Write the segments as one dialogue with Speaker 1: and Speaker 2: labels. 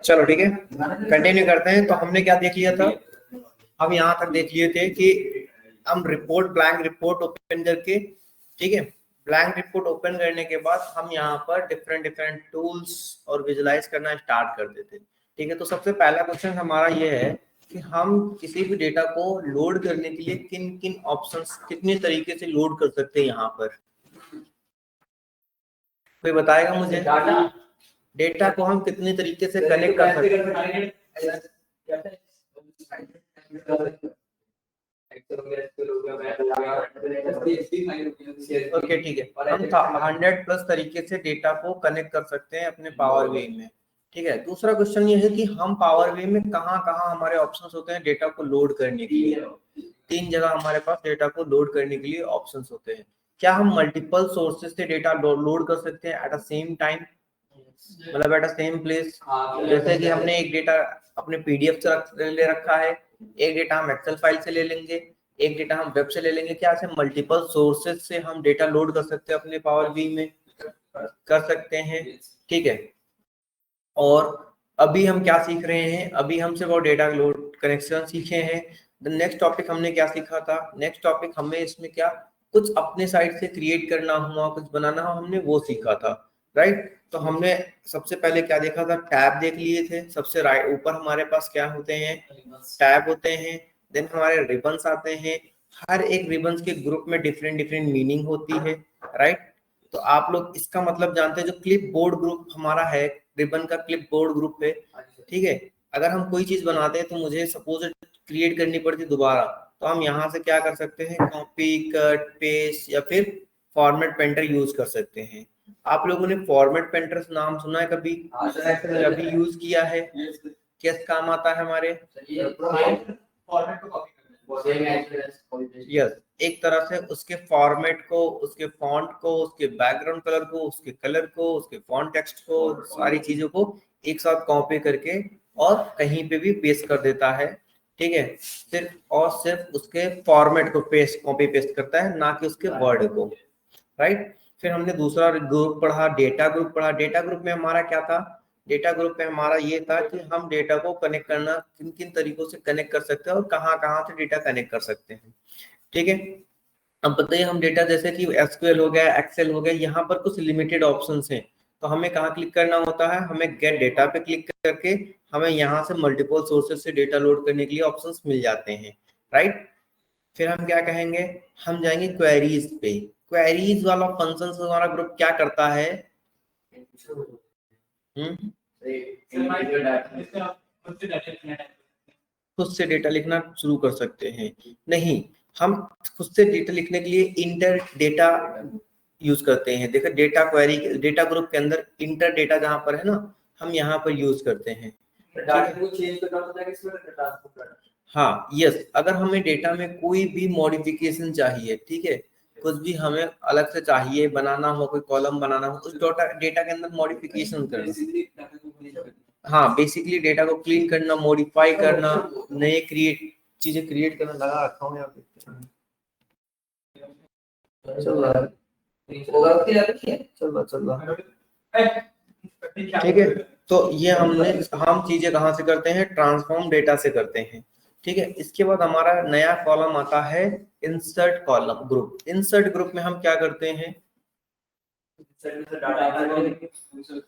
Speaker 1: चलो ठीक है, कंटिन्यू करते हैं। तो हमने क्या देख लिया था, हम यहाँ तक देख लिए थे कि हम रिपोर्ट, ब्लैंक रिपोर्ट ओपन करके, ठीक है, ब्लैंक रिपोर्ट ओपन करने के बाद हम यहाँ पर डिफरेंट डिफरेंट टूल्स और विजुलाइज करना स्टार्ट कर देते हैं। ठीक है, तो सबसे पहला क्वेश्चन हमारा ये है कि हम किसी भी डेटा को लोड करने के लिए किन किन ऑप्शंस, कितने तरीके से लोड कर सकते हैं। यहाँ पर कोई बताएगा मुझे, डेटा को हम कितने तरीके से कनेक्ट कर सकते हैं? ओके ठीक है, हम 100+ तरीके से डेटा को कनेक्ट कर सकते हैं अपने पावर वे में। ठीक है, दूसरा क्वेश्चन ये है कि हम पावर वे में कहाँ कहाँ हमारे ऑप्शंस होते हैं डेटा को लोड करने के लिए। 3 जगह हमारे पास डेटा को लोड करने के लिए ऑप्शंस होते हैं। क्या हम मल्टीपल सोर्सेज से डेटा लोड कर सकते हैं एट द सेम टाइम, मतलब एट द सेम प्लेस? जैसे कि हमने एक डेटा अपने पीडीएफ से ले रखा है, एक डेटा हम एक्सेल फाइल से ले लेंगे, एक डेटा हम वेब से ले लेंगे। क्या ऐसे मल्टीपल सोर्सेज से हम डेटा लोड कर सकते हैं अपने पावर बी में? कर सकते हैं, ठीक है। और अभी हम क्या सीख रहे हैं, अभी हम सिर्फ डेटा लोड कनेक्शन सीखे हैं। नेक्स्ट टॉपिक हमने क्या सीखा था, नेक्स्ट टॉपिक हमें इसमें क्या कुछ अपने साइड से क्रिएट करना हुआ, कुछ बनाना हुआ, हमने वो सीखा था, राइट। तो हमने सबसे पहले क्या देखा था, टैब देख लिए थे। सबसे राइट ऊपर हमारे पास क्या होते हैं, टैब होते हैं। देन हमारे रिबन्स आते हैं। हर एक रिबन्स के ग्रुप में डिफरेंट डिफरेंट मीनिंग होती है, राइट। तो आप लोग इसका मतलब जानते हैं, जो क्लिप बोर्ड ग्रुप हमारा है, रिबन का क्लिप बोर्ड ग्रुप है, ठीक है। अगर हम कोई चीज बनाते हैं तो मुझे सपोज क्रिएट करनी पड़ती दोबारा, तो हम यहाँ से क्या कर सकते हैं, कॉपी, कट, पेस्ट या फिर फॉर्मेट पेंटर यूज कर सकते हैं। आप लोगों ने फॉर्मेट पेंटर नाम सुना है कभी, कभी यूज किया है? किस काम आता है हमारे? यस, एक तरह से उसके फॉर्मेट को, उसके फॉन्ट को, उसके बैकग्राउंड कलर को, उसके कलर को, उसके फॉन्ट टेक्स्ट को, सारी चीजों को एक साथ कॉपी करके और कहीं पे भी पेस्ट कर देता है, ठीक है। सिर्फ और सिर्फ उसके फॉर्मेट को पेस्ट, कॉपी पेस्ट करता है, ना कि उसके वर्ड को, राइट। फिर हमने दूसरा ग्रुप पढ़ा, डेटा ग्रुप पढ़ा। डेटा ग्रुप में हमारा क्या था, डेटा ग्रुप में हमारा ये था कि हम डेटा को कनेक्ट करना, किन किन तरीकों से कनेक्ट कर सकते हैं और कहाँ कहाँ से डेटा कनेक्ट कर सकते हैं, ठीक है। अब बताइए, हम डेटा जैसे कि एसक्यूएल हो गया, एक्सेल हो गया, यहाँ पर कुछ लिमिटेड ऑप्शंस हैं, तो हमें कहाँ क्लिक करना होता है, हमें गेट डेटा पे क्लिक करके हमें यहाँ से मल्टीपल सोर्सेज से डेटा लोड करने के लिए ऑप्शंस मिल जाते हैं, राइट। फिर हम क्या कहेंगे, हम जाएंगे क्वेरीज पे। क्वेरीज वाला फंक्शन हमारा ग्रुप क्या करता है, खुद से डेटा लिखना शुरू कर सकते हैं? नहीं, हम खुद से डेटा लिखने के लिए इंटर डेटा यूज करते हैं। देखो डेटा क्वेरी, डेटा ग्रुप के अंदर इंटर डेटा जहां पर है ना, हम यहाँ पर यूज करते हैं। हाँ यस, अगर हमें डेटा में कोई भी मॉडिफिकेशन चाहिए, ठीक है, कुछ भी हमें अलग से चाहिए, बनाना हो, कोई कॉलम बनाना हो, उस डेटा के अंदर मॉडिफिकेशन करना। हाँ, बेसिकली डेटा को क्लीन करना, मॉडिफाई करना, नए चीजें क्रिएट करना। लगा रखा हूँ यहाँ पे, चल रहा है, ठीक है। तो ये हम चीजें कहाँ से करते हैं, ट्रांसफॉर्म डेटा से करते हैं, ठीक है। इसके बाद हमारा नया कॉलम आता है insert column group. Insert group में हम क्या करते हैं,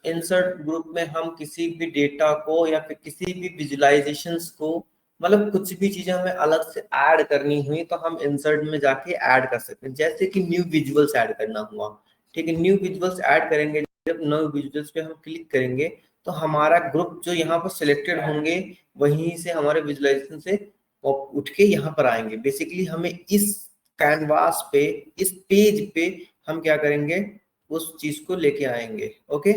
Speaker 1: इंसर्ट ग्रुप में हम किसी भी डेटा को या फिर किसी भी विजुअलाइजेशंस को, मतलब कुछ भी चीजें हमें अलग से ऐड करनी हुई तो हम इंसर्ट में जाके ऐड कर सकते हैं। जैसे कि न्यू विजुअल्स ऐड करना हुआ, ठीक है, न्यू विजुअल्स ऐड करेंगे, जब न्यू विजुअल्स पे हम क्लिक करेंगे तो हमारा ग्रुप जो यहाँ पर सिलेक्टेड होंगे, वहीं से हमारे विजुअलाइजेशन से उठ के यहाँ पर आएंगे। बेसिकली हमें इस कैनवास पे, इस पेज पे हम क्या करेंगे, उस चीज को लेके आएंगे, ओके।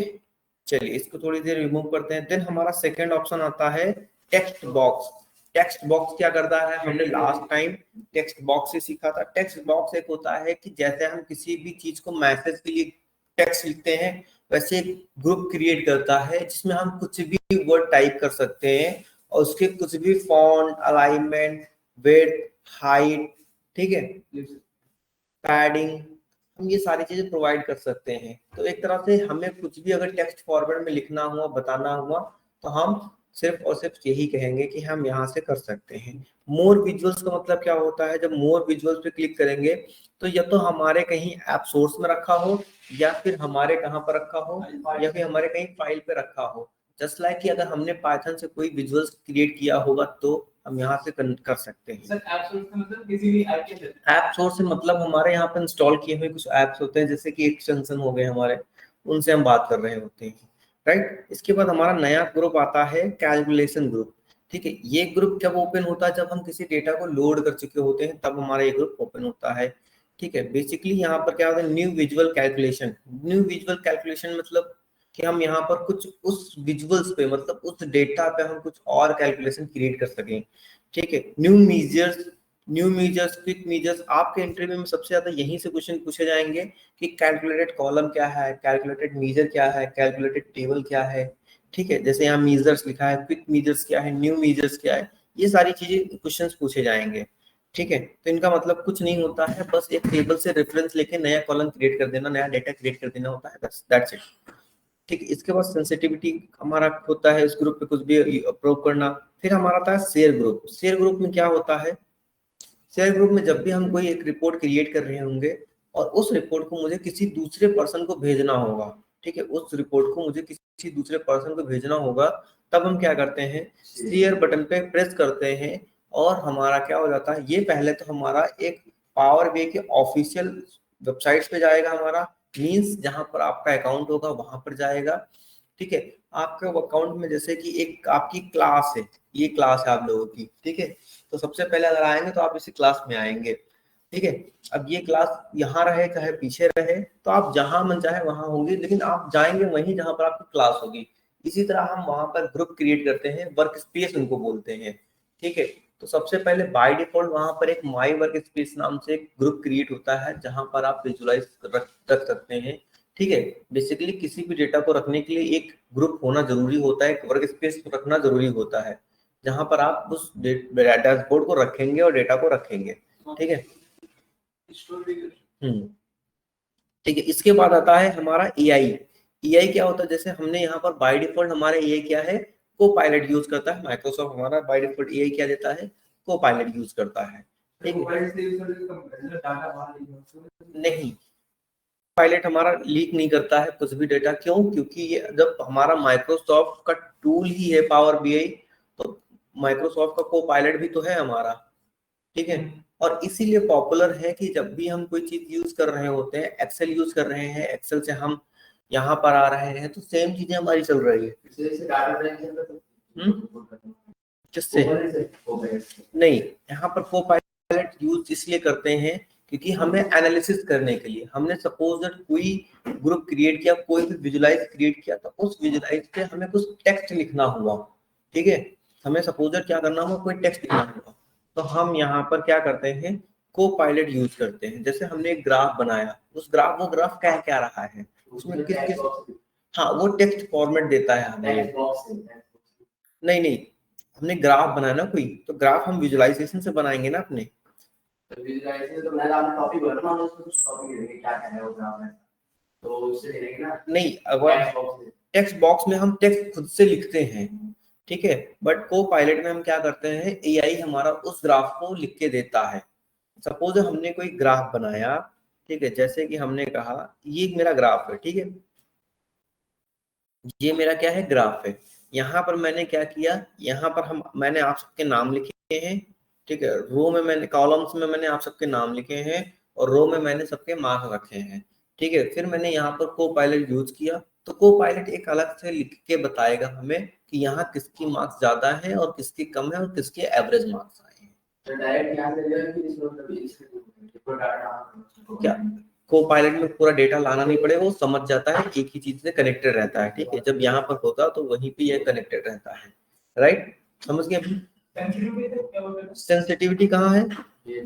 Speaker 1: चलिए इसको थोड़ी देर रिमूव करते हैं। देन हमारा सेकंड ऑप्शन आता है टेक्स्ट बॉक्स। टेक्स्ट बॉक्स क्या करता है, हमने लास्ट टाइम टेक्स्ट बॉक्स से सीखा था। टेक्स्ट बॉक्स एक होता है कि जैसे हम किसी भी चीज को मैसेज के लिए टेक्स्ट लिखते हैं, वैसे ग्रुप क्रिएट करता है जिसमें हम कुछ भी वर्ड टाइप कर सकते हैं और उसके कुछ भी फॉन्ट, अलाइनमेंट, विड्थ, हाइट, ठीक है, पैडिंग, हम ये सारी चीजें प्रोवाइड कर सकते हैं। तो एक तरह से हमें कुछ भी अगर टेक्स्ट फॉर्मेट में लिखना हुआ, बताना हुआ, तो हम सिर्फ और सिर्फ यही कहेंगे कि हम यहाँ से कर सकते हैं। मोर विजुअल्स का मतलब क्या होता है? जब मोर विजुअल्स पे क्लिक करेंगे तो या तो हमारे कहीं ऐप सोर्स में रखा हो, या फिर हमारे कहाँ पर रखा हो, या फिर हमारे कहीं फाइल पे रखा हो। जस्ट लाइक कि अगर हमने पाइथन से कोई विजुअल्स क्रिएट किया होगा तो हम यहाँ से कर सकते हैं। सर ऐप सोर्स का मतलब किसी भी ऐप के ऐप सोर्स से मतलब हमारे यहाँ पे इंस्टॉल किए हुए कुछ ऐप्स होते हैं, जैसे कि एक्सटेंशन हो गए हमारे, उनसे हम बात कर रहे होते हैं, राइट। इसके बाद हमारा नया ग्रुप आता है कैलकुलेशन ग्रुप। ठीक है, ये ग्रुप कब ओपन होता है? जब हम किसी डेटा को लोड कर चुके होते हैं तब हमारा ये ग्रुप ओपन होता है। ठीक है, बेसिकली यहाँ पर क्या होता है? New visual calculation. New visual calculation मतलब कि हम यहाँ पर कुछ उस विजुअल्स पे, मतलब उस डेटा पे हम कुछ और कैलकुलेशन क्रिएट कर सकें। ठीक है, न्यू मेजर्स, क्विक मेजर्स। आपके इंटरव्यू में सबसे ज्यादा यहीं से क्वेश्चन पूछे जाएंगे कि कैलकुलेटेड कॉलम क्या है, कैलकुलेटेड मेजर क्या है, कैलकुलेटेड टेबल क्या है। ठीक है, जैसे यहाँ मेजर्स लिखा है, क्विक मेजर्स क्या है, न्यू मेजर्स क्या है, ये सारी चीजें क्वेश्चंस पूछे जाएंगे। ठीक है, तो इनका मतलब कुछ नहीं होता है, बस एक टेबल से रेफरेंस लेके नया कॉलम क्रिएट कर देना, नया डेटा क्रिएट कर देना होता है, बस दैट्स इट। ठीक है, इसके बाद सेंसिटिविटी हमारा होता है इस ग्रुप पे कुछ भी अप्रूव करना। फिर हमारा आता है शेयर ग्रुप। शेयर ग्रुप में क्या होता है? शेयर ग्रुप में जब भी हम कोई एक रिपोर्ट क्रिएट कर रहे होंगे और उस रिपोर्ट को मुझे किसी दूसरे पर्सन को भेजना होगा, ठीक है, उस रिपोर्ट को मुझे किसी दूसरे पर्सन को भेजना होगा, तब हम क्या करते हैं? शेयर बटन पे प्रेस करते हैं और हमारा क्या हो जाता है? ये पहले तो हमारा एक पावर बी के ऑफिशियल वेबसाइट्स पे जाएगा, हमारा मीन्स जहां पर आपका अकाउंट होगा वहां पर जाएगा। ठीक है, आपके अकाउंट में जैसे कि एक आपकी क्लास है, ये क्लास है आप लोगों की, ठीक है, तो सबसे पहले अगर आएंगे तो आप इसी क्लास में आएंगे। ठीक है, अब ये क्लास यहाँ रहे चाहे पीछे रहे, तो आप जहां मन चाहे वहां होंगे, लेकिन आप जाएंगे वहीं जहां पर आपकी क्लास होगी। इसी तरह हम वहां पर ग्रुप क्रिएट करते हैं, वर्क स्पेस उनको बोलते हैं। ठीक है, तो सबसे पहले बाय डिफॉल्ट वहां पर एक माई वर्क स्पेस नाम से एक ग्रुप क्रिएट होता है, जहां पर आप विजुअलाइज रख सकते हैं। ठीक है, बेसिकली किसी भी डेटा को रखने के लिए एक ग्रुप होना जरूरी होता है, एक वर्क स्पेस रखना जरूरी होता है, जहां पर आप उस डैशबोर्ड को रखेंगे और डेटा को रखेंगे। ठीक है, ठीक है, इसके बाद आता है हमारा एआई। एआई क्या होता है? जैसे हमने यहाँ पर बाय डिफॉल्ट हमारा एआई क्या है? को पायलट यूज करता है। माइक्रोसॉफ्ट हमारा बाय डिफॉल्ट एआई क्या देता है? को पायलट यूज करता है। ठीक नहीं, पायलट हमारा लीक नहीं करता है कुछ भी डेटा। क्यों? क्योंकि ये जब हमारा माइक्रोसॉफ्ट का टूल ही है पावर बीआई, तो माइक्रोसॉफ्ट का को पायलट भी तो है हमारा। ठीक है, और इसीलिए पॉपुलर है कि जब भी हम कोई चीज यूज कर रहे होते हैं, एक्सेल यूज कर रहे हैं, एक्सेल से हम यहाँ पर आ रहे हैं, तो सेम चीजें हमारी चल रही है। किससे? नहीं, यहाँ पर को पायलट यूज इसलिए करते हैं क्योंकि हमें एनालिसिस करने के लिए, हमने सपोज दैट कोई ग्रुप क्रिएट किया, कोई भी विजुलाइज क्रिएट किया, तो उस विजुलाइज पे हमें कुछ टेक्स्ट लिखना हुआ। ठीक है, हमें सपोज दैट क्या करना हुआ? कोई टेक्स्ट लिखना हुआ, तो हम यहाँ पर क्या करते हैं? को पायलट यूज करते हैं। जैसे हमने एक ग्राफ बनाया, उस ग्राफ वो ग्राफ कह क्या रहा है, उसमें किस किस, हाँ वो टेक्स्ट फॉर्मेट देता है हमें। नहीं नहीं, हमने ग्राफ बनाया ना कोई, तो ग्राफ हम विजुअलाइजेशन से बनाएंगे ना अपने। तो विजुअलाइजेशन तो मैं आपने टॉपिक बनाना है, उसमें कुछ टॉपिक देंगे क्या कहना है वो ग्राफ में, तो उससे देंगे ना। नहीं, अगर टेक्स्ट बॉक्स में हम टेक्स्ट खुद से लिखते हैं, ठीक है, बट को पायलट में हम क्या करते हैं? एआई हमारा उस ग्राफ को लिख के देता है। सपोज हमने कोई ग्राफ बनाया, ठीक है, जैसे कि हमने कहा ये मेरा ग्राफ है, ठीक है, ये मेरा क्या है? ग्राफ है। यहाँ पर मैंने क्या किया? यहाँ पर मैंने आप सबके नाम लिखे हैं, ठीक है, रो में मैंने, कॉलम्स में मैंने आप सबके नाम लिखे हैं, और रो में मैंने सबके मार्क्स रखे हैं। ठीक है, फिर मैंने यहाँ पर को पायलट यूज किया, तो को पायलट एक अलग से लिख के बताएगा हमें कि यहाँ किसकी मार्क्स ज्यादा है और किसकी कम है और किसके एवरेज मार्क्स आए हैं। तो डायरेक्ट यहाँ से क्या को पायलट में पूरा डेटा लाना नहीं पड़ेगा, वो समझ जाता है, एक ही चीज से कनेक्टेड रहता है। ठीक है, जब यहाँ पर होता तो वहीं पे ये कनेक्टेड रहता है, राइट, समझ गए अभी? सेंसिटिविटी कहाँ है?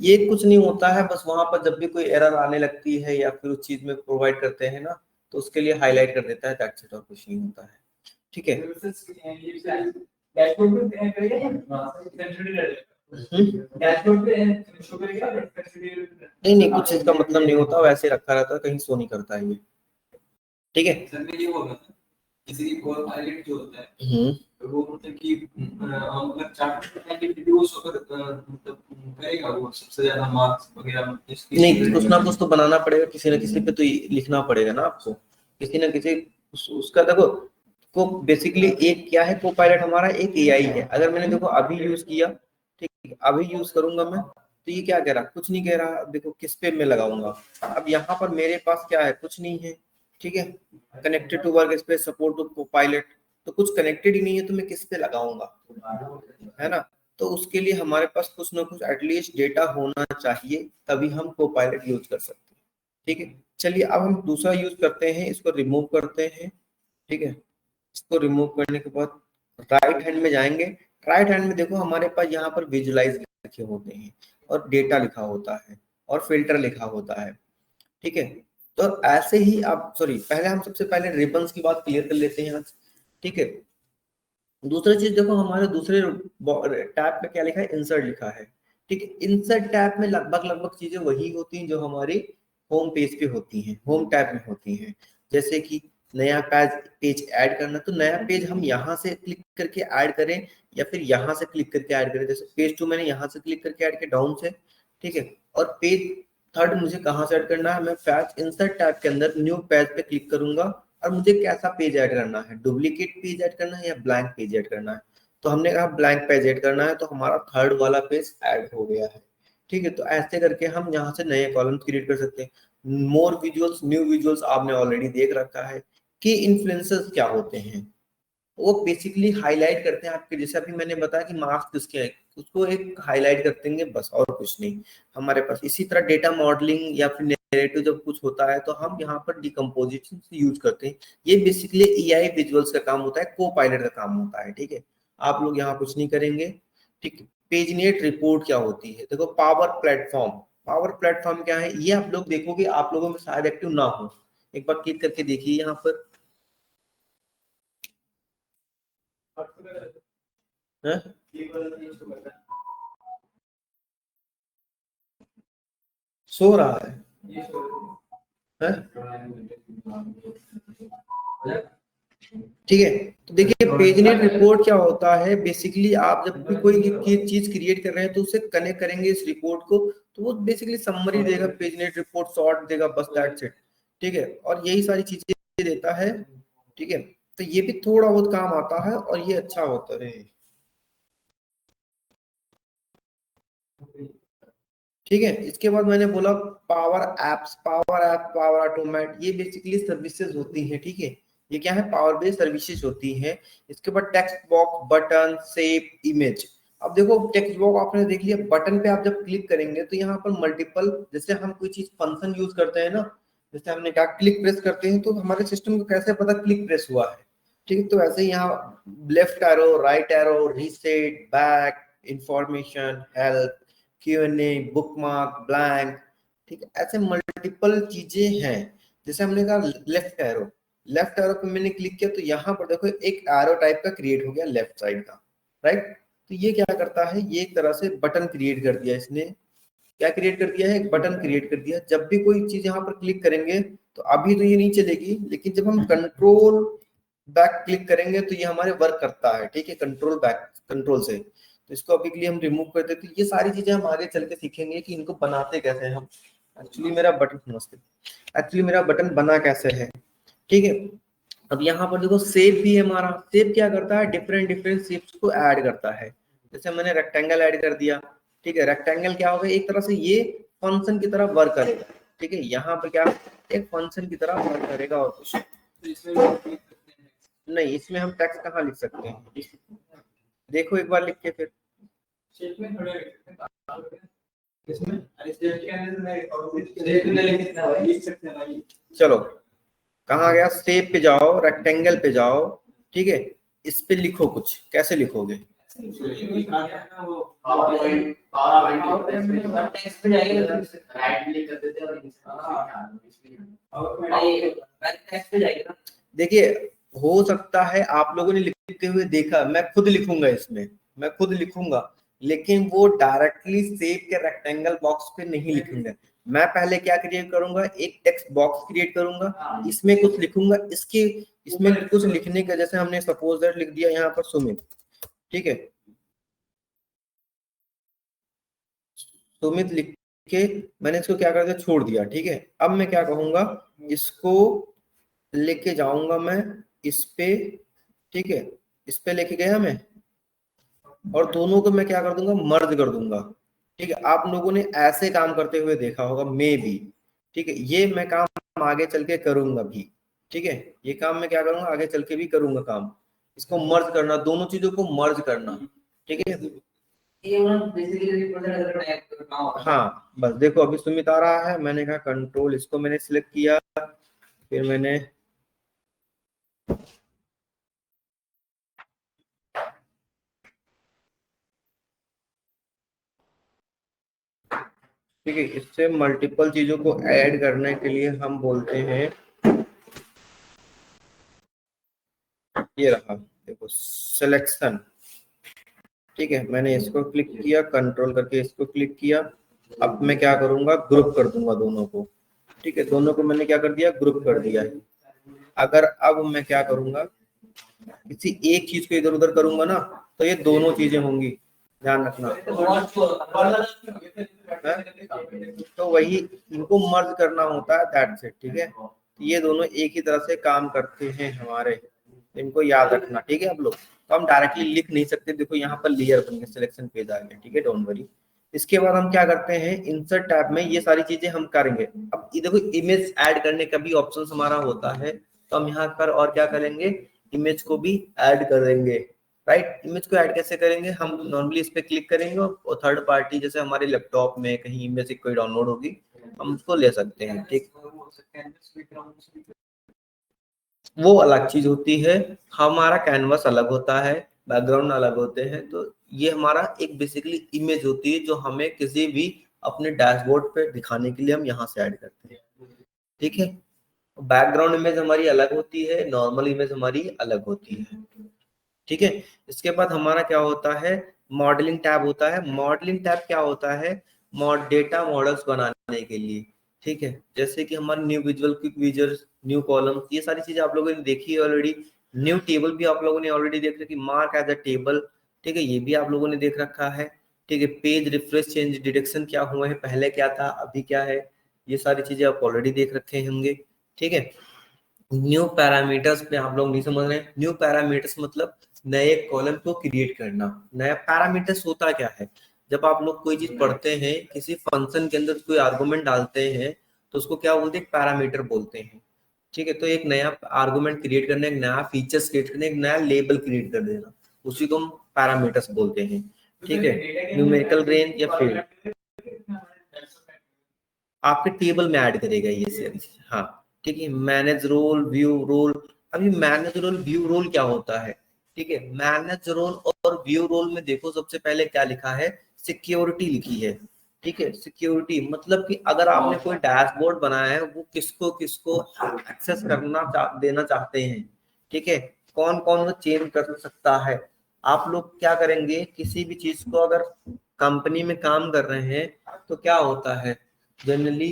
Speaker 1: ये कुछ नहीं होता है, बस वहां पर जब भी कोई एरर आने लगती है या फिर उस चीज में प्रोवाइड करते हैं ना, तो उसके लिए हाईलाइट कर देता है, दैट्स इट, और कुछ नहीं होता है। ठीक है, नहीं नहीं, कुछ इसका मतलब नहीं होता, वैसे रखा रहता है, कहीं शो नहीं करता है ये, ठीक है।
Speaker 2: सर मैं ये बोल रहा था, जैसे कि कॉल पायलट जो होता है वो मतलब कि हम अगर चार्ट में वीडियो शो कर मतलब करेगा वो सबसे ज्यादा मार्क्स वगैरह
Speaker 1: नहीं, कुछ ना कुछ तो बनाना पड़ेगा, किसी ना किसी पे तो लिखना पड़ेगा ना आपको, किसी ना किसी उसका देखो को बेसिकली एक क्या है, को पायलट हमारा एक एआई है। अगर मैंने देखो अभी यूज किया, ठीक है, अभी यूज करूंगा मैं, तो ये क्या कह रहा, कुछ नहीं कह रहा। देखो किस पे मैं लगाऊंगा, अब यहाँ पर मेरे पास क्या है, कुछ नहीं है, ठीक है। Connected to work space, support to Copilot, तो कुछ कनेक्टेड ही नहीं है, तो मैं किस पे लगाऊंगा, है ना। तो उसके लिए हमारे पास कुछ ना कुछ एटलीस्ट डेटा होना चाहिए, तभी हम को पायलट यूज कर सकते हैं, ठीक है। चलिए अब हम दूसरा यूज करते हैं, इसको रिमूव करते हैं, ठीक है। इसको रिमूव करने के बाद राइट हैंड में जाएंगे। राइट हैंड में देखो हमारे पास यहाँ पर विजुलाइज लिखे होते हैं, और डेटा लिखा होता है, और फिल्टर लिखा होता है, ठीक है। तो ऐसे ही आप, सॉरी, पहले हम सबसे पहले रिबन्स की बात क्लियर कर लेते हैं आज, ठीक है। दूसरा चीज देखो, हमारे दूसरे टैब पे क्या लिखा है, इंसर्ट लिखा है, ठीक है। इंसर्ट टैब में लगभग लगभग चीजें वही होती हैं जो हमारी होम पेज पे होती हैं, होम टैब में होती हैं। जैसे कि नया पेज ऐड करना, तो नया पेज हम यहाँ से क्लिक करके ऐड करें, या फिर यहाँ से क्लिक करके ऐड करें। जैसे पेज 2 मैंने यहाँ से क्लिक करके ऐड किया डाउन से, ठीक है। और पेज 3 मुझे कहाँ से ऐड करना है, मैं पैच इंसर्ट टैब के अंदर न्यू पेज पे क्लिक करूंगा, और मुझे कैसा पेज ऐड करना है, डुप्लीकेट पेज ऐड करना है या ब्लैंक पेज ऐड करना है। तो हमने कहा ब्लैंक पेज ऐड करना है, तो हमारा 3rd वाला पेज ऐड हो गया है, ठीक है। तो ऐसे करके हम यहाँ से नए कॉलम क्रिएट कर सकते हैं। मोर विजुअल्स, न्यू विजुअल्स आपने ऑलरेडी देख रखा है कि इन्फ्लुएंसर्स क्या होते हैं, वो बेसिकली हाईलाइट करते हैं आपके, जैसे अभी मैंने बताया कि मार्क्स किसके हैं, उसको एक हाईलाइट कर देंगे बस, और कुछ नहीं हमारे पास। इसी तरह डेटा मॉडलिंग या फिर नैरेटिव जब कुछ होता है, तो हम यहाँ पर डिकम्पोजिशन यूज करते हैं। ये बेसिकली एआई विजुअल्स का काम होता है, को पायलट का काम होता है, ठीक है। आप लोग यहाँ कुछ नहीं करेंगे, ठीक है। पेजनेट रिपोर्ट क्या होती है, देखो पावर प्लेटफॉर्म, पावर प्लेटफॉर्म क्या है, ये आप लोग देखोगे, आप लोगों में शायद एक्टिव ना हो, एक बार क्लिक करके देखिए यहाँ पर, है? सो रहा है? ठीक है। तो देखिए पेजनेट रिपोर्ट क्या होता है, बेसिकली आप जब भी कोई चीज क्रिएट कर रहे हैं, तो उसे कनेक्ट करेंगे इस रिपोर्ट को, तो वो बेसिकली समरी देगा, पेजनेट रिपोर्ट शॉर्ट देगा, बस दैट्स इट, ठीक है। और यही सारी चीजें देता है, ठीक है। तो ये भी थोड़ा बहुत काम आता है, और ये अच्छा होता है, ठीक है। इसके बाद मैंने बोला power apps, power app, power automate, ये बेसिकली सर्विसेज होती हैं, ठीक है। ये क्या है, पावर बेस्ड सर्विसेज होती हैं। इसके बाद text box, button, shape, image. अब देखो टेक्स्ट बॉक्स आपने देख लिया, बटन पे आप जब क्लिक करेंगे तो यहाँ पर मल्टीपल, जैसे हम कोई चीज फंक्शन यूज करते हैं ना, जैसे हमने कहा क्लिक प्रेस करते हैं, तो हमारे सिस्टम को कैसे पता क्लिक प्रेस हुआ है, ठीक है। तो ऐसे ही यहाँ left arrow, right arrow, reset, back, information, help, Q&A, bookmark, blank, ठीक है। ऐसे मल्टीपल चीजें हैं। जैसे हमने कहा लेफ्ट एरो, लेफ्ट एरो पे मैंने क्लिक किया, तो यहाँ पर देखो एक एरो टाइप का क्रिएट हो गया लेफ्ट साइड का, राइट। तो ये क्या करता है, ये एक तरह से बटन क्रिएट कर दिया इसने, क्या क्रिएट कर दिया है, एक बटन क्रिएट कर दिया। जब भी कोई चीज यहाँ पर क्लिक करेंगे, तो अभी तो ये नहीं चलेगी, लेकिन जब हम कंट्रोल बैक क्लिक करेंगे, तो ये हमारे वर्क करता है, ठीक है। कंट्रोल बैक, कंट्रोल से, तो इसको अभी के लिए हम रिमूव कर देते हैं। ये सारी चीजें हम आगे चल के सीखेंगे कि इनको बनाते कैसे हैं हम। एक्चुअली मेरा बटन, नमस्ते, एक्चुअली मेरा बटन बना कैसे है, ठीक है। अब यहाँ पर देखो शेप भी है हमारा, शेप क्या करता है, डिफरेंट डिफरेंट शेप्स को ऐड करता है। जैसे मैंने रेक्टेंगल ऐड कर दिया, ठीक है। रेक्टेंगल क्या होगा, एक तरह से ये फंक्शन की तरह वर्क करेगा, ठीक है। यहाँ पर क्या, एक फंक्शन की तरह वर्क करेगा, और कुछ नहीं। इसमें हम टेक्स्ट कहाँ लिख सकते हैं, देखो एक बार लिख के फिर, चलो कहाँ गया, शेप पे जाओ, रेक्टेंगल पे जाओ, ठीक है। इस पे लिखो कुछ, कैसे लिखोगे, देखिए हो सकता है आप लोगों ने लिखते हुए देखा, मैं खुद लिखूंगा इसमें, मैं खुद लिखूंगा, लेकिन वो डायरेक्टली सेव के रेक्टेंगल बॉक्स पे नहीं लिखूंगा। मैं पहले क्या क्रिएट करूंगा, एक टेक्स्ट बॉक्स क्रिएट करूंगा, इसमें कुछ लिखूंगा, इसमें कुछ लिखने का, जैसे हमने सपोज दैट लिख दिया यहाँ पर सुमित, ठीक है, सुमित लिख के मैंने इसको क्या कर दिया, छोड़ दिया, ठीक है। अब मैं क्या कहूंगा, इसको लेके जाऊंगा मैं इस पे, ठीक है, इस पे लेके गया मैं, और दोनों को मैं क्या कर दूंगा, मर्ज कर दूंगा, ठीक है। आप लोगों ने ऐसे काम करते हुए देखा होगा मे भी, ठीक है। ये मैं काम आगे चल के करूंगा भी, ठीक है, ये काम मैं क्या करूंगा, आगे चल के भी करूंगा काम, इसको मर्ज करना, दोनों चीजों को मर्ज करना, ठीक है। हाँ बस देखो अभी सुमित आ रहा है, मैंने कहा कंट्रोल, इसको मैंने सिलेक्ट किया, फिर मैंने ठीक है, इससे मल्टीपल चीजों को ऐड करने के लिए हम बोलते हैं, ये रहा देखो सिलेक्शन, ठीक है। मैंने इसको क्लिक किया, कंट्रोल करके इसको क्लिक किया। अब मैं क्या करूंगा, ग्रुप कर दूंगा दोनों को, ठीक है, दोनों को मैंने क्या कर दिया, ग्रुप कर दिया है। अगर अब मैं क्या करूंगा, किसी एक चीज को इधर उधर करूंगा ना, तो ये दोनों चीजें होंगी, ध्यान रखना। तो वही इनको मर्ज करना होता है, दैट्स इट, ठीक है। तो ये दोनों एक ही तरह से काम करते हैं हमारे, इनको याद रखना, ठीक है। आप लोग तो हम डायरेक्टली लिख नहीं सकते, देखो यहाँ पर लेयर बन गया, सिलेक्शन पेज आ गया, ठीक है, डोंट वरी। इसके बाद हम क्या करते हैं, इंसर्ट टैब में ये सारी चीजें हम करेंगे। अब ये देखो इमेज ऐड करने का भी ऑप्शन हमारा होता है, तो हम यहाँ पर और क्या करेंगे, इमेज को भी ऐड करेंगे, राइट। इमेज को ऐड कैसे करेंगे, हम नॉर्मली इस पे क्लिक करेंगे और थर्ड पार्टी, जैसे हमारे लैपटॉप में कहीं इमेज कोई डाउनलोड होगी, हम उसको ले सकते हैं, ठीक। वो अलग चीज होती है, हमारा कैनवस अलग होता है, बैकग्राउंड अलग होते हैं। तो ये हमारा एक बेसिकली इमेज होती है जो हमें किसी भी अपने डैशबोर्ड पे दिखाने के लिए हम यहाँ से ऐड करते हैं, ठीक है। बैकग्राउंड इमेज हमारी अलग होती है, नॉर्मल इमेज हमारी अलग होती है, ठीक है। इसके बाद हमारा क्या होता है, मॉडलिंग टैब होता है। मॉडलिंग टैब क्या होता है, डेटा मॉडल्स बनाने के लिए, ठीक है। जैसे कि हमारे न्यू विजुअल, क्विक विजर्स, न्यू कॉलम, ये सारी चीजें आप लोगों ने देखी है ऑलरेडी। न्यू टेबल भी आप लोगों ने ऑलरेडी देख रखी, मार्क एज अ टेबल, ठीक है, ये भी आप लोगों ने देख रखा है, ठीक है। पेज रिफ्रेश चेंज डिटेक्शन क्या हुआ है, पहले क्या था अभी क्या है, ये सारी चीजें आप ऑलरेडी देख रखे होंगे, ठीक है। न्यू पैरामीटर्स पे आप लोग नहीं समझ रहे हैं, न्यू पैरामीटर्स मतलब नए कॉलम को क्रिएट करना। नया पैरामीटर्स होता क्या है, जब आप लोग कोई चीज पढ़ते हैं, किसी फंक्शन के अंदर कोई आर्गुमेंट डालते हैं, तो उसको क्या बोलते हैं, पैरामीटर बोलते हैं, ठीक है। तो एक नया आर्गुमेंट क्रिएट करना, एक नया फीचर्स क्रिएट करना, एक नया लेबल क्रिएट कर देना, उसी को हम पैरामीटर्स बोलते हैं, ठीक है। न्यूमेरिकल रेंज या फील्ड आपके टेबल में ऐड करेगा ये सारी, हाँ, ठीक है। Manage role, view role. अभी मैनेज रोल, व्यू रोल क्या होता है, ठीक है। मैनेज रोल और व्यू रोल में देखो सबसे पहले क्या लिखा है, सिक्योरिटी लिखी है, ठीक है। सिक्योरिटी मतलब कि अगर आपने कोई डैशबोर्ड बनाया है, वो किसको किसको एक्सेस देना चाहते हैं, ठीक है, कौन कौन वो चेंज कर सकता है। आप लोग क्या करेंगे, किसी भी चीज को अगर कंपनी में काम कर रहे हैं, तो क्या होता है जनरली,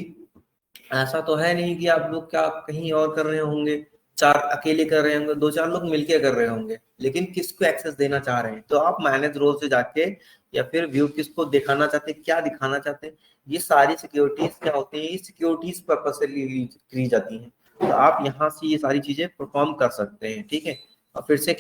Speaker 1: ऐसा तो है नहीं कि आप लोग क्या कहीं और कर रहे होंगे, चार अकेले कर रहे होंगे, दो चार लोग मिलके कर रहे होंगे, लेकिन किसको एक्सेस देना चाह रहे हैं, तो आप मैनेज रोल से जाके या फिर व्यू किसको दिखाना चाहते हैं, क्या दिखाना चाहते हैं, ये सारी सिक्योरिटीज क्या होती है, ये सिक्योरिटीज पर्पज से ली जाती हैं। तो आप यहाँ से ये सारी चीजें परफॉर्म कर सकते हैं, ठीक है। और फिर से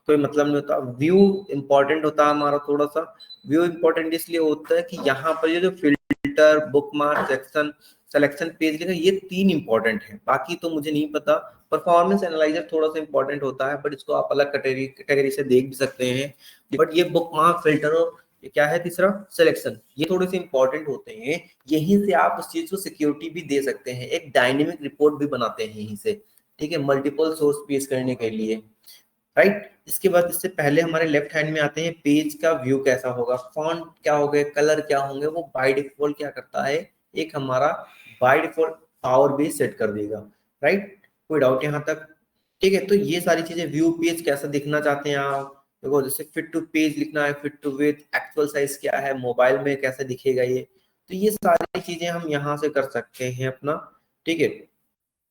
Speaker 1: कोई मतलब नहीं होता। व्यू इंपॉर्टेंट होता है हमारा थोड़ा सा। व्यू इंपॉर्टेंट इसलिए होता है कि यहाँ पर ये जो filter, bookmark, section, selection page लिखा, ये तीन इंपॉर्टेंट है, बाकी तो मुझे नहीं पता। परफॉर्मेंस एनालाइजर थोड़ा सा इंपॉर्टेंट होता है, बट इसको आप अलग कैटेगरी से देख भी सकते हैं। बट ये बुकमार्क, फिल्टर और ये क्या है तीसरा, सिलेक्शन, ये थोड़े से इंपॉर्टेंट होते हैं। यहीं से आप उस चीज को सिक्योरिटी भी दे सकते हैं, एक डायनेमिक रिपोर्ट भी बनाते हैं यहीं से, ठीक है, मल्टीपल सोर्स पेश करने के लिए, राइट। इसके बाद इससे पहले हमारे लेफ्ट हैंड में आते हैं पेज का व्यू कैसा होगा, फॉन्ट क्या होगा, कलर क्या होंगे। वो बाय डिफॉल्ट क्या करता है, एक हमारा by default power base set कर देगा, राइट। कोई डाउट यहाँ तक, ठीक है। तो ये सारी चीजें, व्यू पेज कैसा दिखना चाहते हैं आप, देखो जैसे फिट टू पेज लिखना है, fit to width, actual size क्या है, मोबाइल में कैसे दिखेगा ये, तो ये सारी चीजें हम यहाँ से कर सकते हैं अपना, ठीक है।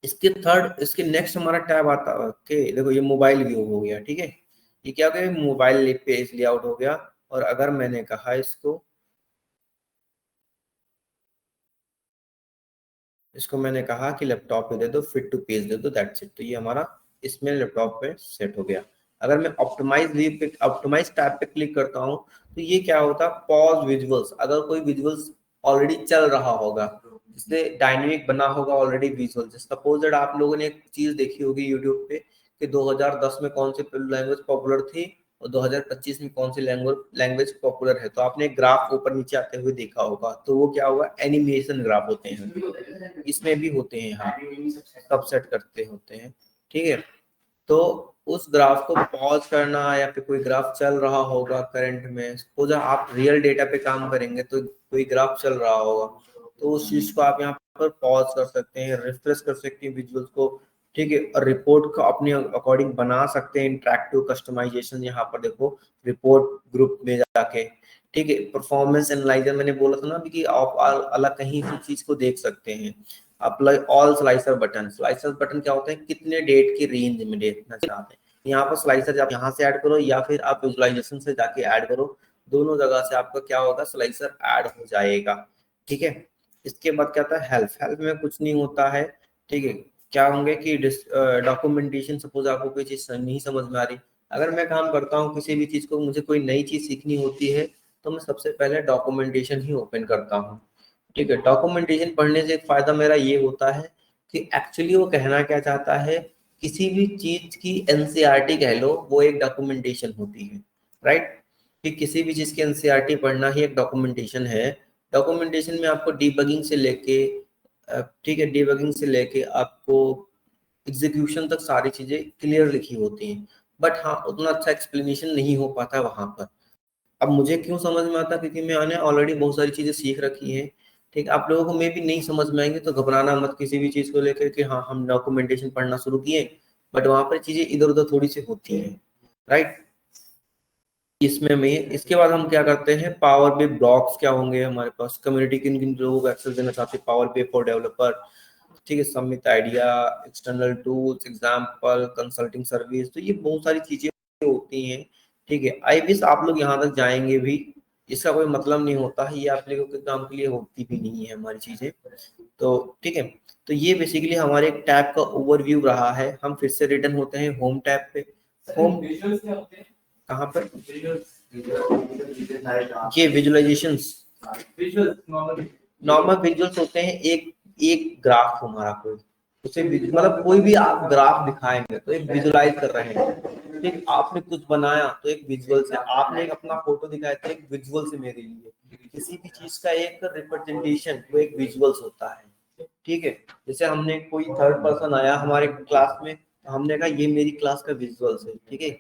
Speaker 1: इसके नेक्स्ट हमारा टैब आता है, ओके देखो ये मोबाइल व्यू हो गया, ठीक है। ये क्या हो गया, मोबाइल पेज लेआउट हो गया। और अगर मैंने कहा इसको मैंने कहा कि लैपटॉप पे दे दो, फिट टू पेज दे दो, दैट्स इट, तो ये हमारा इसमें लैपटॉप पे सेट हो गया। अगर मैं ऑप्टिमाइज टैब पे क्लिक करता हूँ तो ये क्या होता है, पॉज विजुअल्स, अगर कोई विजुअल्स ऑलरेडी चल रहा होगा, जिससे डायनेमिक बना होगा ऑलरेडी विजुअल, सपोज दैट आप लोगों ने एक चीज देखी होगी यूट्यूब पे कि 2010 में कौन सी लैंग्वेज पॉपुलर थी और 2025 में कौन सी लैंग्वेज पॉपुलर है, तो आपने ग्राफ ऊपर नीचे आते हुए देखा होगा, तो वो क्या होगा, एनिमेशन ग्राफ होते हैं, इसमें भी होते हैं, हाँ सबसेट करते होते हैं, ठीक है। तो उस ग्राफ को पॉज करना, या फिर कोई ग्राफ चल रहा होगा करंट में, सपोज आप रियल डेटा पे काम करेंगे तो कोई ग्राफ चल रहा होगा, तो उस चीज को आप यहाँ पर पॉज कर सकते हैं, रिफ्रेश कर सकते हैं विजुअल्स को, ठीक है। और रिपोर्ट को अपने अकॉर्डिंग बना सकते हैं, इंटरैक्टिव कस्टमाइजेशन यहाँ पर देखो रिपोर्ट ग्रुप में जाके, ठीक है। परफॉर्मेंस एनालाइजर मैंने बोला था ना अभी कि आप अलग कहीं से चीज को देख सकते हैं। Apply all slicer button, slicer button क्या होते हैं, कितने डेट की रेंज में देखना चाहते हैं, यहाँ पर स्लाइसर आप यहाँ से ऐड करो या फिर आप विजुअलाइजेशन से जाके ऐड करो, दोनों जगह से आपका क्या होगा, स्लाइसर ऐड हो जाएगा, ठीक है। इसके बाद क्या आता है, हेल्प, हेल्प में कुछ नहीं होता है, ठीक है। क्या होंगे कि डॉक्यूमेंटेशन, सपोज आपको कोई चीज नहीं समझ में आ रही, अगर मैं काम करता हूँ किसी भी चीज को, मुझे कोई नई चीज सीखनी होती है तो मैं सबसे पहले डॉक्यूमेंटेशन ही ओपन करता हूँ, ठीक है। डॉक्यूमेंटेशन पढ़ने से एक फायदा मेरा ये होता है कि एक्चुअली वो कहना क्या चाहता है, किसी भी चीज की एनसीईआरटी कह लो, वो एक डॉक्यूमेंटेशन होती है, राइट। कि किसी भी चीज की एनसीईआरटी पढ़ना ही एक डॉक्यूमेंटेशन है। डॉक्यूमेंटेशन में आपको डीबगिंग से लेके, ठीक है, डीबगिंग से लेके आपको एग्जीक्यूशन तक सारी चीजें क्लियर लिखी होती हैं, बट हाँ उतना अच्छा एक्सप्लेनेशन नहीं हो पाता वहां पर। अब मुझे क्यों समझ में आता, क्योंकि मैंने ऑलरेडी बहुत सारी चीजें सीख रखी हैं, ठीक। आप लोगों को मे भी नहीं समझ में आएंगे तो घबराना मत किसी भी चीज को लेकर कि हाँ हम डॉक्यूमेंटेशन पढ़ना शुरू किए बट वहां पर चीजें इधर उधर थोड़ी सी होती हैं, राइट। इसमें मैं इसके बाद हम क्या करते हैं, पावर बी ब्लॉक्स क्या होंगे हमारे पास, कम्युनिटी किन किन लोगों को एक्सेस देना चाहते हैं, पावर बी फॉर डेवलपर, ठीक है, submit idea, external tools, example, consulting service, तो ये बहुत सारी चीजें होती हैं, ठीक है। आई विश आप लोग यहाँ तक जाएंगे भी, इसका कोई मतलब नहीं होता है, ये आप लोगों के काम के लिए होती भी नहीं है हमारी चीजें, तो ठीक है। तो ये बेसिकली हमारे एक टैब का ओवरव्यू रहा है। हम फिर से रिटर्न होते हैं होम टैब पे। होम कहाँ पर, ये विजुअलाइजेशंस, नॉर्मल विजुअल्स होते हैं, एक एक ग्राफ हमारा कोई, उसे मतलब कोई भी आप ग्राफ दिखाएंगे तो एक विजुअलाइज कर रहे हैं, ठीक। आपने कुछ बनाया तो एक विजुअल से, आपने एक अपना फोटो दिखाया तो एक विजुअल से मेरे लिए, किसी भी चीज का एक रिप्रेजेंटेशन वो एक विजुअल्स होता है, ठीक है। जैसे हमने कोई थर्ड पर्सन आया हमारे क्लास में, तो हमने कहा ये मेरी क्लास का विजुअल्स है, ठीक है।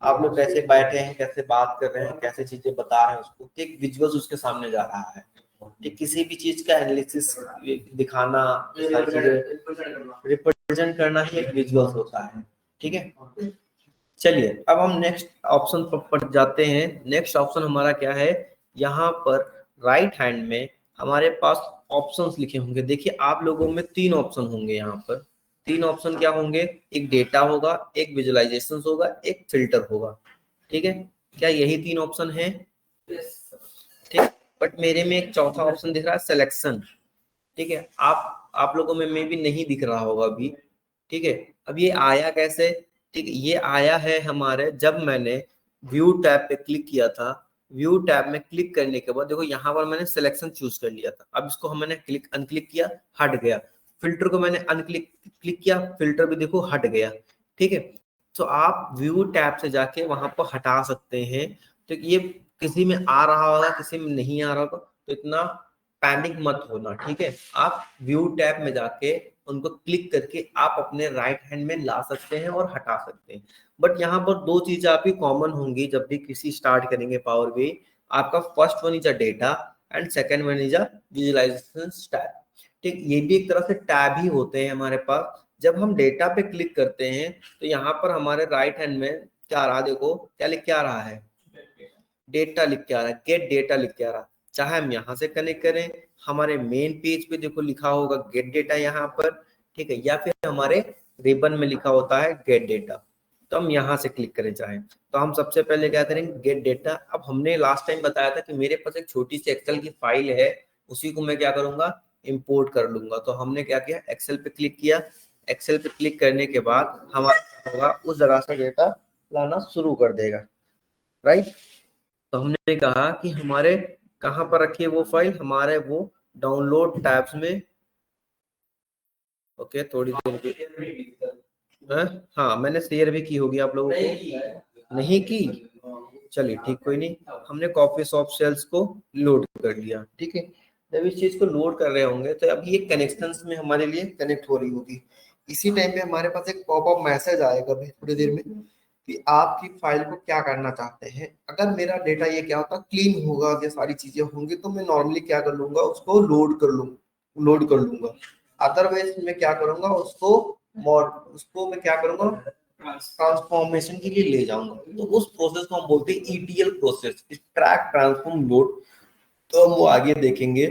Speaker 1: आप लोग कैसे बैठे हैं, कैसे बात कर रहे हैं, कैसे चीजें बता रहे हैं उसको, एक विजुअल्स उसके सामने जा रहा है, ठीक। किसी भी चीज का एनालिसिस दिखाना, रिप्रेजेंट करना ही एक विजुअल्स होता है, ठीक है। चलिए अब हम नेक्स्ट ऑप्शन पर जाते हैं। नेक्स्ट ऑप्शन हमारा क्या है, यहाँ पर राइट हैंड में हमारे पास ऑप्शंस लिखे होंगे, देखिए आप लोगों में तीन ऑप्शन होंगे, यहाँ पर तीन ऑप्शन क्या होंगे, एक डेटा होगा, एक विजुअलाइजेशन होगा, एक फिल्टर होगा, ठीक है। क्या यही तीन ऑप्शन है, ठीक। बट मेरे में एक चौथा ऑप्शन दिख रहा है, सिलेक्शन, ठीक है। आप लोगों में भी नहीं दिख रहा होगा अभी, ठीक है। अब ये आया कैसे, ठीक है, ये आया है हमारे, जब मैंने व्यू टैब पे क्लिक किया था, व्यू टैब में क्लिक करने के बाद देखो यहाँ पर मैंने सिलेक्शन चूज कर लिया था, अब इसको मैंने अनक्लिक किया, हट गया। फिल्टर को मैंने क्लिक किया, फिल्टर भी देखो हट गया, ठीक है। तो आप व्यू टैब से जाके वहां पर हटा सकते हैं, तो ये किसी में आ रहा होगा किसी में नहीं आ रहा होगा, तो इतना पैनिक मत होना, ठीक है। आप व्यू टैब में जाके उनको क्लिक करके आप अपने राइट हैंड में ला सकते हैं और हटा सकते हैं। बट यहाँ पर दो चीजें आपकी कॉमन होंगी जब भी किसी स्टार्ट करेंगे पावर बी, आपका first one is a data and second one is a visualization tab, ठीक। ये भी एक तरह से टैब ही होते हैं हमारे पास। जब हम डेटा पे क्लिक करते हैं तो यहाँ पर हमारे राइट हैंड में के आ रहा है, देखो क्या लिख के आ रहा है, डेटा लिख के आ रहा है, गेट डेटा लिख के आ रहा है। चाहे हम यहाँ से कनेक्ट करें, हमारे मेन पेज पे देखो लिखा होगा गेट डेटा यहाँ पर, ठीक है, या फिर हमारे रिबन में लिखा होता है गेट डेटा। तो हम यहाँ से क्लिक करें चाहे, तो हम सबसे पहले क्या करेंगे, गेट डेटा। अब हमने लास्ट टाइम बताया था कि मेरे पास एक छोटी सी एक्सेल की फाइल है, उसी को मैं क्या करूंगा, इंपोर्ट कर लूंगा। तो हमने क्या किया, एक्सेल पे क्लिक किया। एक्सेल पे क्लिक करने के बाद हमारा क्या होगा, उस जगह से डेटा लाना शुरू कर देगा, राइट। तो हमने कहा कि हमारे कहाँ पर रखी है वो फाइल, हमारे वो डाउनलोड टैब्स में। ओके, थोड़ी देर हाँ हाँ, मैंने शेयर भी की होगी आप लोगों को, नहीं की, चलिए ठीक, कोई नहीं। हमने कॉफी शॉप सेल्स को लोड कर लिया, ठीक है। जब इस चीज को लोड कर रहे होंगे तो अभी ये कनेक्शंस में हमारे लिए कनेक्ट हो रही होगी। इसी टाइम पे हमारे पास एक पॉपअप मैसेज आएगा भाई थोड़ी देर में कि आपकी फाइल को क्या करना चाहते हैं। अगर मेरा डेटा ये क्या होता क्लीन होगा, ये सारी चीजें होंगी, तो मैं नॉर्मली क्या कर लूंगा, उसको लोड कर लूंगा। अदरवाइज मैं क्या करूंगा, उसको मैं क्या करूंगा, ट्रांसफॉर्मेशन के लिए ले जाऊंगा। तो उस प्रोसेस को हम बोलते हैं ETL process, extract transform load. तो हम वो आगे देखेंगे,